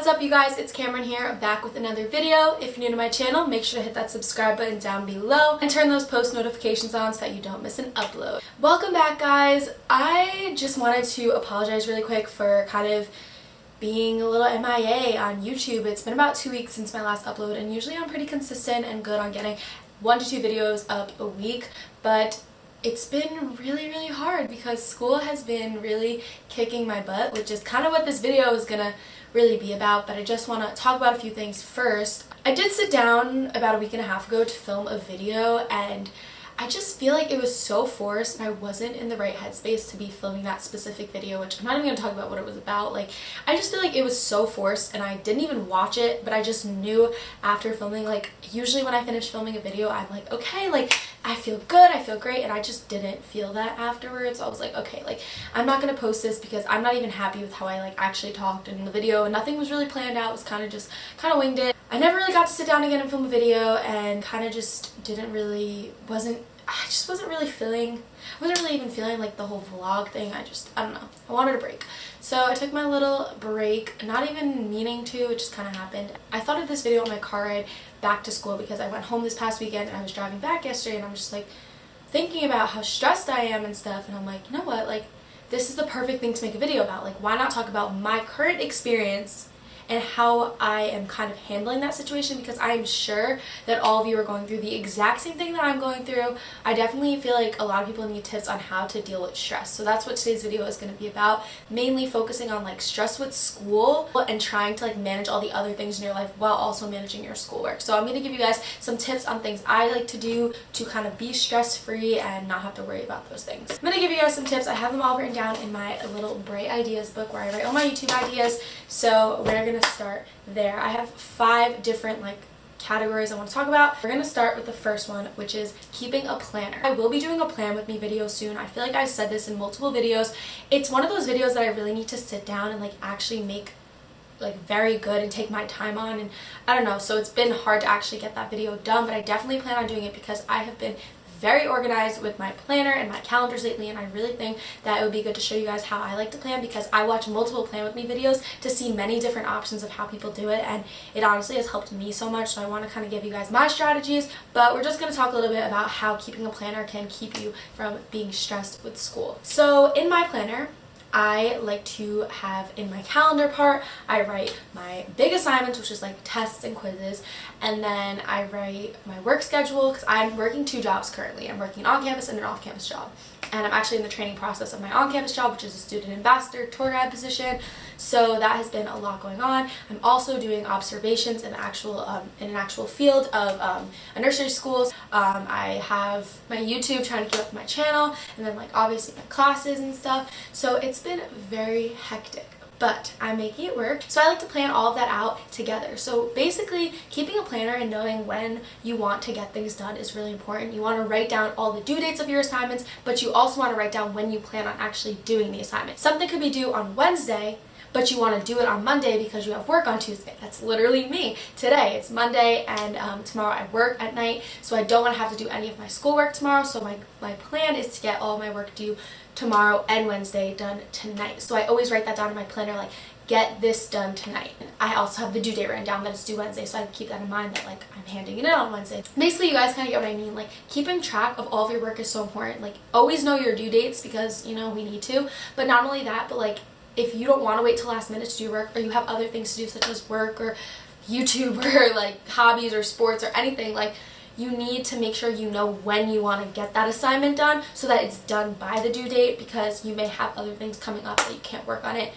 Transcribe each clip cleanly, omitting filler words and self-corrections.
up, you guys? It's Cameron here, back with another video. If you're new to my channel, make sure to hit that subscribe button down below and turn those post notifications on so that you don't miss an upload. Welcome back, guys. I just wanted to apologize really quick for kind of being a little MIA on YouTube. It's been about 2 weeks since my last upload, and usually I'm pretty consistent and good on getting 1 to 2 videos up a week, but it's been really hard because school has been really kicking my butt, which is kind of what this video is gonna really be about. But I just want to talk about a few things first. I did sit down about a week and a half ago to film a video, and I just feel like it was so forced and I wasn't in the right headspace to be filming that specific video, which I'm not even going to talk about what it was about. Like, I just feel like it was so forced and I didn't even watch it, but I just knew after filming, like, usually when I finish filming a video, I'm like, okay, like, I feel good, I feel great, and I just didn't feel that afterwards. I was like, okay, like, I'm not going to post this because I'm not even happy with how I, like, actually talked in the video, and nothing was really planned out. It was kind of winged it. I never really got to sit down again and film a video, and kind of just I just wasn't really even feeling like the whole vlog thing. I don't know. I wanted a break. So I took my little break, not even meaning to, it just kind of happened. I thought of this video on my car ride back to school because I went home this past weekend and I was driving back yesterday, and I'm just like thinking about how stressed I am and stuff, and I'm like, you know what, like, this is the perfect thing to make a video about. Like, why not talk about my current experience and how I am kind of handling that situation, because I am sure that all of you are going through the exact same thing that I'm going through. I definitely feel like a lot of people need tips on how to deal with stress. So that's what today's video is going to be about, mainly focusing on like stress with school and trying to like manage all the other things in your life while also managing your schoolwork. So I'm going to give you guys some tips on things I like to do to kind of be stress-free and not have to worry about those things. I'm going to give you guys some tips. I have them all written down in my little Bright Ideas book where I write all my YouTube ideas. So we're going to start there. I have 5 different like categories I want to talk about. We're going to start with the first one, which is keeping a planner. I will be doing a plan with me video soon. I feel like I've said this in multiple videos. It's one of those videos that I really need to sit down and like actually make like very good and take my time on, and I don't know, so it's been hard to actually get that video done, but I definitely plan on doing it because I have been very organized with my planner and my calendars lately, and I really think that it would be good to show you guys how I like to plan, because I watch multiple plan with me videos to see many different options of how people do it, and it honestly has helped me so much. So I want to kind of give you guys my strategies, but we're just going to talk a little bit about how keeping a planner can keep you from being stressed with school. So in my planner, I like to have in my calendar part, I write my big assignments, which is like tests and quizzes, and then I write my work schedule because I'm working 2 jobs currently. I'm working an on-campus and an off-campus job, and I'm actually in the training process of my on-campus job, which is a student ambassador tour guide position. So that has been a lot going on. I'm also doing observations in an actual field of a nursery schools. I have my YouTube, trying to keep up with my channel, and then like obviously my classes and stuff. So it's been very hectic, but I'm making it work. So I like to plan all of that out together. So basically, keeping a planner and knowing when you want to get things done is really important. You want to write down all the due dates of your assignments, but you also want to write down when you plan on actually doing the assignment. Something could be due on Wednesday, but you want to do it on Monday because you have work on Tuesday. That's literally me today. It's Monday, and tomorrow I work at night, so I don't want to have to do any of my schoolwork tomorrow. So my plan is to get all my work due tomorrow and Wednesday done tonight. So I always write that down in my planner, like, get this done tonight. I also have the due date written down that it's due Wednesday, so I keep that in mind that like I'm handing it in on Wednesday. Basically, you guys kind of get what I mean. Like, keeping track of all of your work is so important. Like, always know your due dates because, you know, we need to. But not only that, but like, if you don't want to wait till last minute to do your work, or you have other things to do such as work or YouTube or like hobbies or sports or anything, like, you need to make sure you know when you want to get that assignment done so that it's done by the due date, because you may have other things coming up that you can't work on it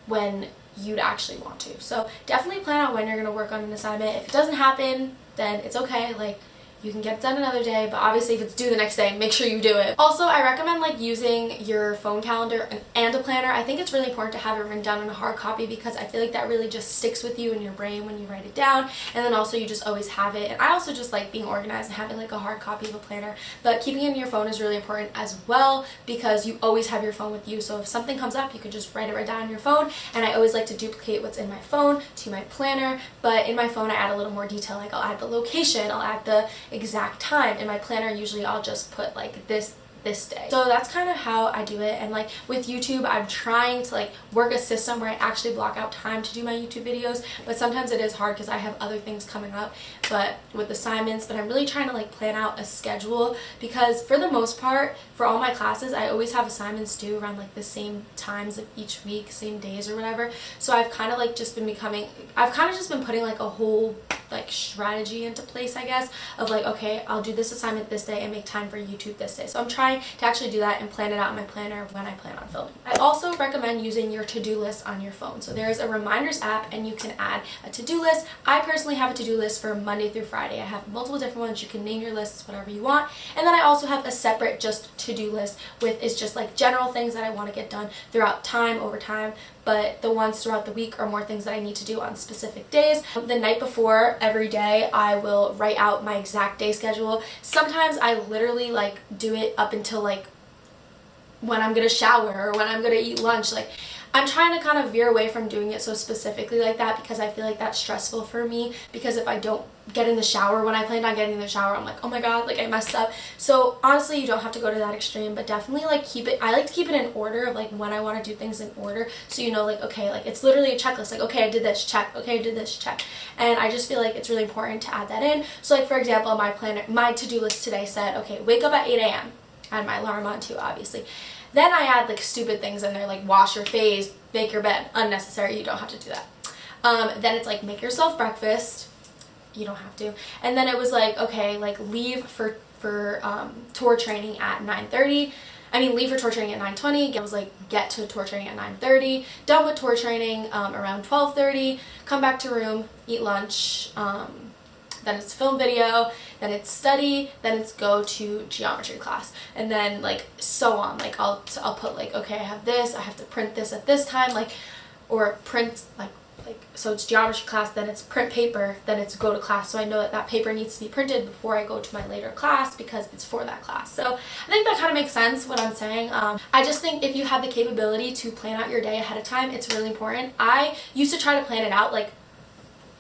when you'd actually want to. So definitely plan out when you're going to work on an assignment. If it doesn't happen, then it's okay. Like, you can get it done another day, but obviously if it's due the next day, make sure you do it. Also, I recommend like using your phone calendar and a planner. I think it's really important to have it written down in a hard copy because I feel like that really just sticks with you in your brain when you write it down, and then also you just always have it. And I also just like being organized and having like a hard copy of a planner, but keeping it in your phone is really important as well because you always have your phone with you. So if something comes up, you can just write it right down on your phone, and I always like to duplicate what's in my phone to my planner, but in my phone I add a little more detail. Like, I'll add the location, I'll add the exact time. In my planner, usually I'll just put like this this day. So that's kind of how I do it. And like with YouTube, I'm trying to like work a system where I actually block out time to do my YouTube videos, but sometimes it is hard because I have other things coming up, but with assignments. But I'm really trying to like plan out a schedule, because for the most part for all my classes I always have assignments due around like the same times of each week, same days or whatever. So I've kind of like just been putting like a whole like strategy into place, I guess, of like, okay, I'll do this assignment this day and make time for YouTube this day. So I'm trying to actually do that and plan it out in my planner when I plan on filming. I also recommend using your to-do list on your phone. So there's a reminders app and you can add a to-do list. I personally have a to-do list for Monday through Friday. I have multiple different ones. You can name your lists whatever you want. And then I also have a separate just to-do list with is just like general things that I want to get done throughout time, over time. But the ones throughout the week are more things that I need to do on specific days. The night before every day I will write out my exact day schedule. Sometimes I literally like do it up until like when I'm gonna shower or when I'm gonna eat lunch. Like I'm trying to kind of veer away from doing it so specifically like that, because I feel like that's stressful for me, because if I don't get in the shower when I planned on getting in the shower, I'm like, oh my god, like I messed up. So honestly, you don't have to go to that extreme, but definitely like keep it, I like to keep it in order of like when I want to do things in order, so you know, like, okay, like it's literally a checklist, like, okay, I did this, check, okay, I did this, check. And I just feel like it's really important to add that in. So like for example, my to-do list today said, okay, wake up at 8 a.m. I had my alarm on too, obviously. Then I add like stupid things in there, like wash your face, make your bed. Unnecessary, you don't have to do that. Then it's like make yourself breakfast. You don't have to. And then it was like, okay, like leave for tour training at 9:30. Leave for tour training at 9:20. It was like get to tour training at 9:30. Done with tour training around 12:30. Come back to room, eat lunch. Then it's film video, then it's study, then it's go to geometry class, and then like so on. Like I'll put like, okay, I have this, I have to print this at this time, like, or print like so it's geometry class, then it's print paper, then it's go to class. So I know that that paper needs to be printed before I go to my later class because it's for that class. So I think that kind of makes sense what I'm saying. I just think if you have the capability to plan out your day ahead of time, it's really important. I used to try to plan it out like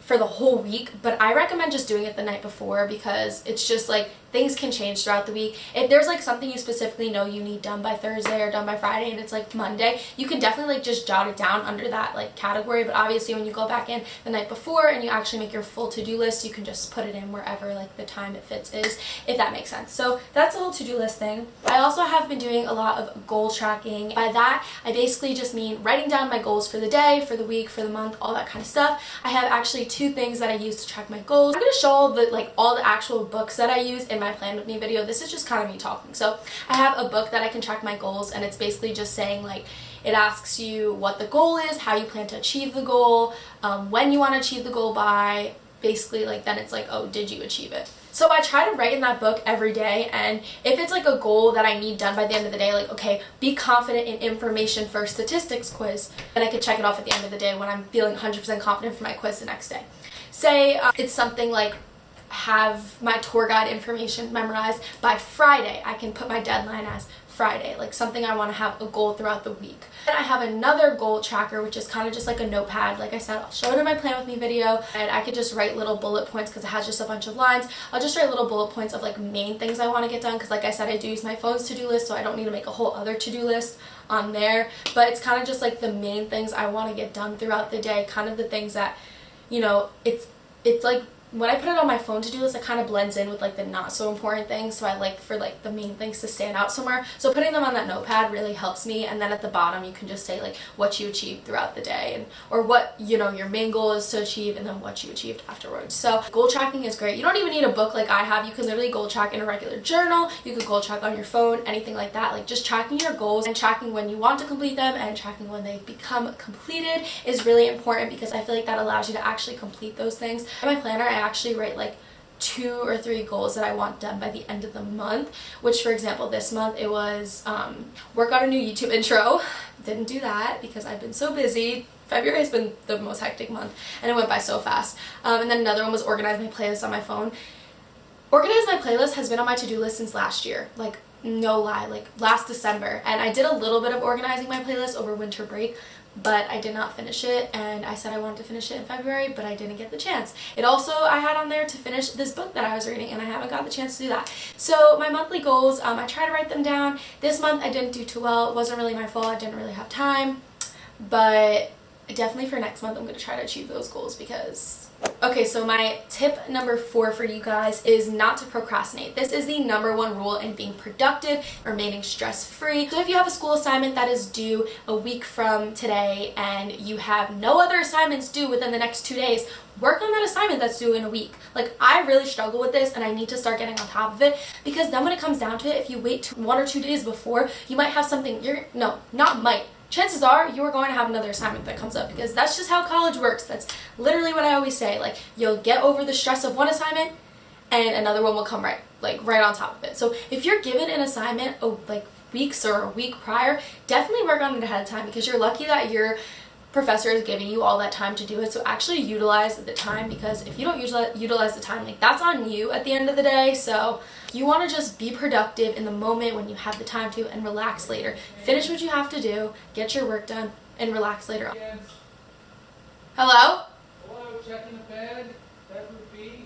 for the whole week, but I recommend just doing it the night before, because it's just like things can change throughout the week. If there's like something you specifically know you need done by Thursday or done by Friday and it's like Monday, you can definitely like just jot it down under that like category. But obviously when you go back in the night before and you actually make your full to-do list, you can just put it in wherever like the time it fits is, if that makes sense. So that's a whole to-do list thing. I also have been doing a lot of goal tracking. By that I basically just mean writing down my goals for the day, for the week, for the month, all that kind of stuff. I have actually two things that I use to track my goals. I'm going to show all the actual books that I use in my Plan With Me video. This is just kind of me talking. So I have a book that I can track my goals, and it's basically just saying like, it asks you what the goal is, how you plan to achieve the goal, when you want to achieve the goal by, basically like then it's like, oh, did you achieve it? So I try to write in that book every day, and if it's like a goal that I need done by the end of the day, like, okay, be confident in information for statistics quiz, then I could check it off at the end of the day when I'm feeling 100% confident for my quiz the next day. Say it's something like have my tour guide information memorized by Friday. I can put my deadline as Friday, like something I want to have a goal throughout the week. Then I have another goal tracker, which is kind of just like a notepad. Like I said, I'll show it in my Plan With Me video, and I could just write little bullet points because it has just a bunch of lines. I'll just write little bullet points of like main things I want to get done, because like I said, I do use my phone's to-do list, so I don't need to make a whole other to-do list on there. But it's kind of just like the main things I want to get done throughout the day, kind of the things that, you know, it's like when I put it on my phone to-do list, it kind of blends in with like the not so important things, so I like for like the main things to stand out somewhere. So putting them on that notepad really helps me, and then at the bottom you can just say like what you achieved throughout the day, and or what, you know, your main goal is to achieve, and then what you achieved afterwards. So goal tracking is great. You don't even need a book like I have. You can literally goal track in a regular journal, you could goal track on your phone, anything like that. Like just tracking your goals and tracking when you want to complete them and tracking when they become completed is really important, because I feel like that allows you to actually complete those things. In my planner I actually write like 2 or 3 goals that I want done by the end of the month, which for example this month it was work on a new YouTube intro. Didn't do that because I've been so busy. February has been the most hectic month and it went by so fast. And then another one was organize my playlist on my phone. Organize my playlist has been on my to-do list since last year, like no lie, like last December, and I did a little bit of organizing my playlist over winter break, but I did not finish it, and I said I wanted to finish it in February, but I didn't get the chance. It also, I had on there to finish this book that I was reading, and I haven't got the chance to do that. So my monthly goals, I try to write them down. This month I didn't do too well. It wasn't really my fault. I didn't really have time, but definitely for next month I'm going to try to achieve those goals because... Okay, so my tip number 4 for you guys is not to procrastinate. This is the #1 rule in being productive, remaining stress-free. So if you have a school assignment that is due a week from today and you have no other assignments due within the next 2 days, work on that assignment that's due in a week. Like, I really struggle with this and I need to start getting on top of it, because then when it comes down to it, if you wait 1 or 2 days before, you might have something, chances are you are going to have another assignment that comes up, because that's just how college works. That's literally what I always say. Like, you'll get over the stress of one assignment and another one will come right on top of it. So if you're given an assignment weeks or a week prior, definitely work on it ahead of time, because you're lucky that your professor is giving you all that time to do it. So actually utilize the time, because if you don't utilize the time, like, that's on you at the end of the day. So you want to just be productive in the moment when you have the time to, and relax later. Finish what you have to do, get your work done, and relax later on. Hello? Hello, checking the bed repeat.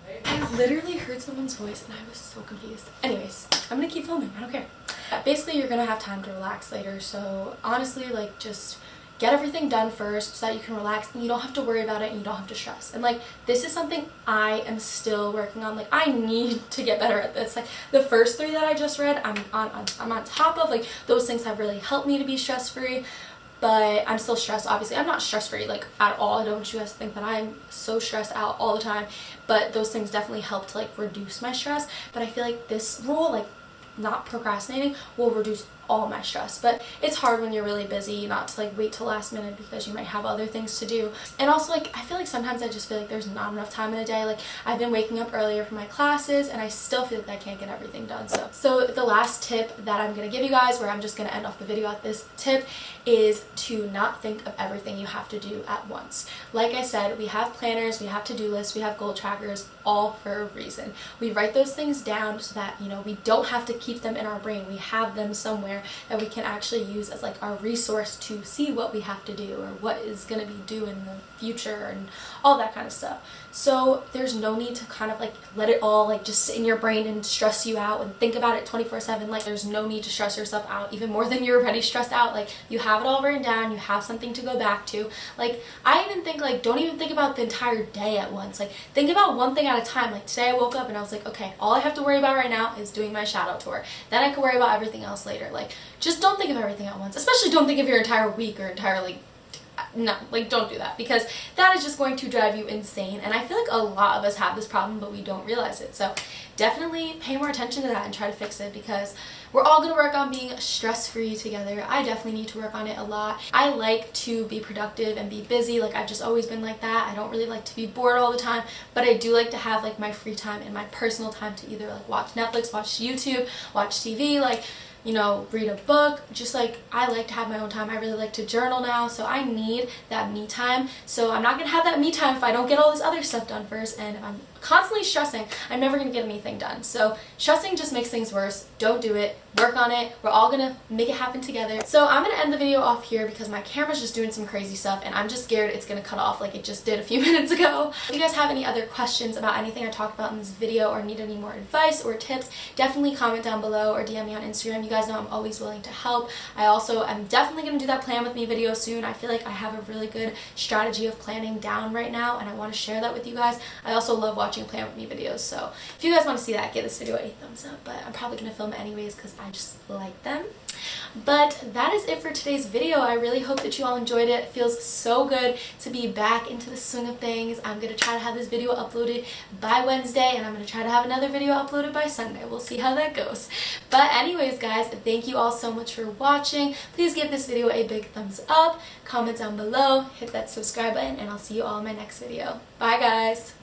Hey. I literally heard someone's voice and I was so confused. Anyways, I'm gonna keep filming, I don't care. Basically, you're gonna have time to relax later, so honestly, like, just get everything done first so that you can relax and you don't have to worry about it and you don't have to stress. And like, this is something I am still working on. Like, I need to get better at this. Like, the first 3 that I just read, I'm on top of. Like, those things have really helped me to be stress-free, but I'm still stressed. Obviously, I'm not stress-free, like, at all. I don't want you guys to think that I'm so stressed out all the time, but those things definitely help to, like, reduce my stress. But I feel like this rule, like, not procrastinating, will reduce all my stress. But it's hard when you're really busy not to, like, wait till last minute, because you might have other things to do. And also, like, I feel like sometimes I just feel like there's not enough time in the day. Like, I've been waking up earlier for my classes and I still feel like I can't get everything done. So the last tip that I'm gonna give you guys, where I'm just gonna end off the video at this tip, is to not think of everything you have to do at once. Like I said, we have planners, we have to-do lists, we have goal trackers, all for a reason. We write those things down so that, you know, we don't have to keep them in our brain. We have them somewhere that we can actually use as, like, our resource to see what we have to do or what is going to be due in the future and all that kind of stuff. So there's no need to kind of, like, let it all, like, just sit in your brain and stress you out and think about it 24/7. Like, there's no need to stress yourself out even more than you're already stressed out. Like, you have it all written down, you have something to go back to. Like, I even think, like, don't even think about the entire day at once. Like, think about one thing at a time. Like, today I woke up and I was like, okay, all I have to worry about right now is doing my shadow tour. Then I can worry about everything else later. Like, just don't think of everything at once. Especially don't think of your entire week or entirely. No, like, don't do that, because that is just going to drive you insane. And I feel like a lot of us have this problem, but we don't realize it. So definitely pay more attention to that and try to fix it, because we're all going to work on being stress-free together. I definitely need to work on it a lot. I like to be productive and be busy. Like, I've just always been like that. I don't really like to be bored all the time, but I do like to have, like, my free time and my personal time to either, like, watch Netflix, watch YouTube, watch TV, like, you know, read a book. Just, like, I like to have my own time. I really like to journal now, so I need that me time. So I'm not gonna have that me time if I don't get all this other stuff done first, and if I'm constantly stressing, I'm never gonna get anything done. So stressing just makes things worse. Don't do it. Work on it. We're all gonna make it happen together. So I'm gonna end the video off here because my camera's just doing some crazy stuff and I'm just scared it's gonna cut off like it just did a few minutes ago. If you guys have any other questions about anything I talked about in this video or need any more advice or tips, definitely comment down below or DM me on Instagram. You guys know I'm always willing to help. I also am definitely gonna do that plan with me video soon. I feel like I have a really good strategy of planning down right now and I want to share that with you guys. I also love watching plan with me videos, so if you guys want to see that, give this video a thumbs up, but I'm probably gonna film it anyways because I just like them. But that is it for today's video. I really hope that you all enjoyed it. It feels so good to be back into the swing of things. I'm gonna try to have this video uploaded by Wednesday and I'm gonna try to have another video uploaded by Sunday. We'll see how that goes. But anyways, guys, thank you all so much for watching. Please give this video a big thumbs up, comment down below, hit that subscribe button, and I'll see you all in my next video. Bye, guys.